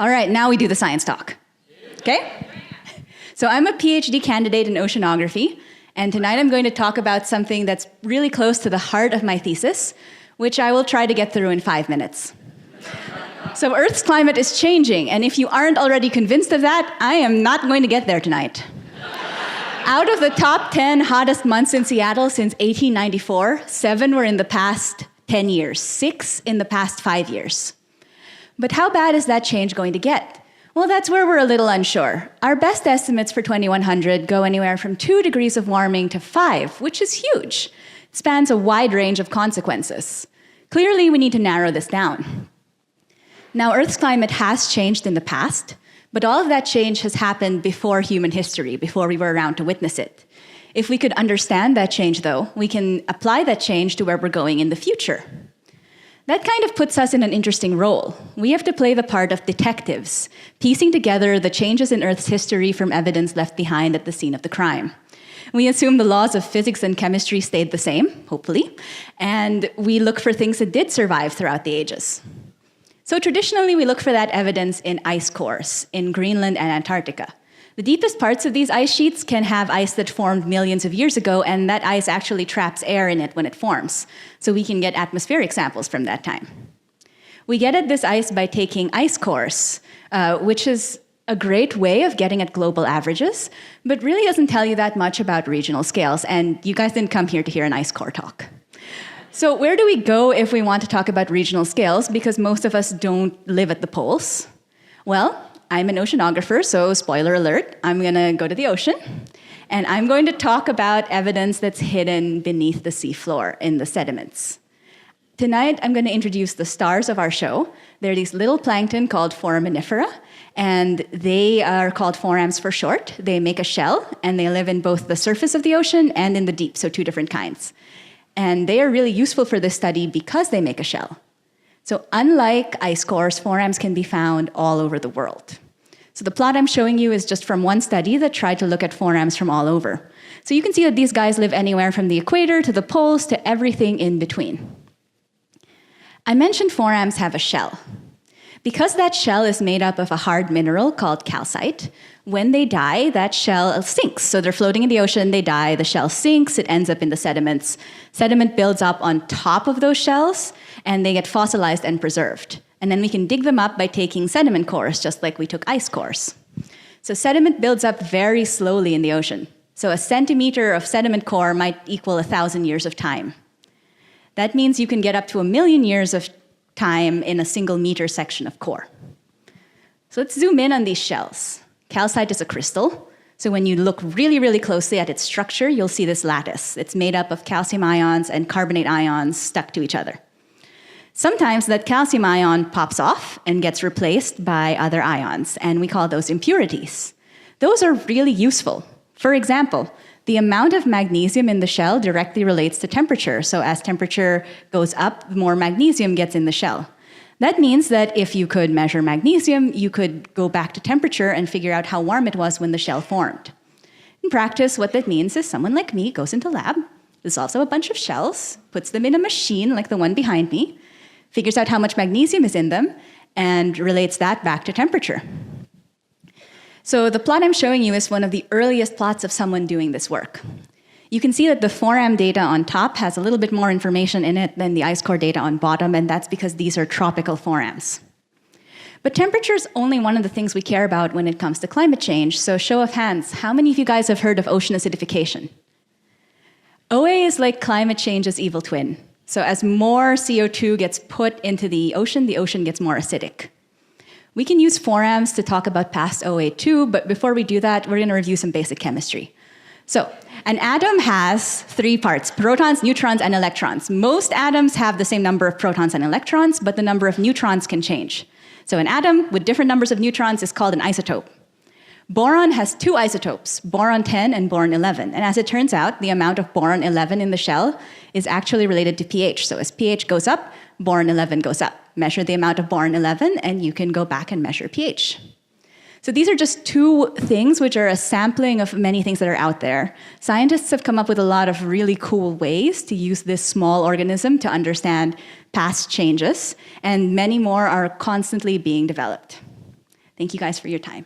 All right, now we do the science talk. Okay? So I'm a PhD candidate in oceanography, and tonight I'm going to talk about something that's really close to the heart of my thesis, which I will try to get through in 5 minutes. So Earth's climate is changing, and if you aren't already convinced of that, I am not going to get there tonight. Out of the top 10 hottest months in Seattle since 1894, 7 were in the past 10 years, 6 in the past 5 years. But how bad is that change going to get? Well, that's where we're a little unsure. Our best estimates for 2100 go anywhere from 2 degrees of warming to 5, which is huge. It spans a wide range of consequences. Clearly, we need to narrow this down. Now, Earth's climate has changed in the past, but all of that change has happened before human history, before we were around to witness it. If we could understand that change, though, we can apply that change to where we're going in the future. That kind of puts us in an interesting role. We have to play the part of detectives, piecing together the changes in Earth's history from evidence left behind at the scene of the crime. We assume the laws of physics and chemistry stayed the same, hopefully, and we look for things that did survive throughout the ages. So traditionally, we look for that evidence in ice cores in Greenland and Antarctica. The deepest parts of these ice sheets can have ice that formed millions of years ago, and that ice actually traps air in it when it forms. So we can get atmospheric samples from that time. We get at this ice by taking ice cores, which is a great way of getting at global averages, but really doesn't tell you that much about regional scales. And you guys didn't come here to hear an ice core talk. So where do we go if we want to talk about regional scales? Because most of us don't live at the poles. Well, I'm an oceanographer, so spoiler alert, I'm going to go to the ocean, and I'm going to talk about evidence that's hidden beneath the seafloor in the sediments. Tonight, I'm going to introduce the stars of our show. They're these little plankton called foraminifera, and they are called forams for short. They make a shell, and they live in both the surface of the ocean and in the deep, so 2 different kinds. And they are really useful for this study because they make a shell. So unlike ice cores, forams can be found all over the world. So the plot I'm showing you is just from one study that tried to look at forams from all over. So you can see that these guys live anywhere from the equator to the poles to everything in between. I mentioned forams have a shell. Because that shell is made up of a hard mineral called calcite, when they die, that shell sinks. So they're floating in the ocean, they die, the shell sinks, it ends up in the sediments. Sediment builds up on top of those shells, and they get fossilized and preserved. And then we can dig them up by taking sediment cores, just like we took ice cores. So sediment builds up very slowly in the ocean. So a centimeter of sediment core might equal 1,000 years of time. That means you can get up to 1,000,000 years of time in a single meter section of core. So let's zoom in on these shells. Calcite is a crystal, so when you look really, really closely at its structure, you'll see this lattice. It's made up of calcium ions and carbonate ions stuck to each other. Sometimes that calcium ion pops off and gets replaced by other ions, and we call those impurities. Those are really useful. For example, the amount of magnesium in the shell directly relates to temperature. So as temperature goes up, the more magnesium gets in the shell. That means that if you could measure magnesium, you could go back to temperature and figure out how warm it was when the shell formed. In practice, what that means is someone like me goes into a lab, there's also a bunch of shells, puts them in a machine like the one behind me, figures out how much magnesium is in them, and relates that back to temperature. So the plot I'm showing you is one of the earliest plots of someone doing this work. You can see that the foram data on top has a little bit more information in it than the ice core data on bottom, and that's because these are tropical forams. But temperature is only one of the things we care about when it comes to climate change, so show of hands, how many of you guys have heard of ocean acidification? OA is like climate change's evil twin. So as more CO2 gets put into the ocean gets more acidic. We can use forams to talk about past OA too, but before we do that, we're going to review some basic chemistry. So an atom has 3 parts, protons, neutrons, and electrons. Most atoms have the same number of protons and electrons, but the number of neutrons can change. So an atom with different numbers of neutrons is called an isotope. Boron has 2 isotopes, boron 10 and boron 11. And as it turns out, the amount of boron 11 in the shell is actually related to pH. So as pH goes up, boron 11 goes up. Measure the amount of boron 11, and you can go back and measure pH. So these are just 2 things which are a sampling of many things that are out there. Scientists have come up with a lot of really cool ways to use this small organism to understand past changes, and many more are constantly being developed. Thank you guys for your time.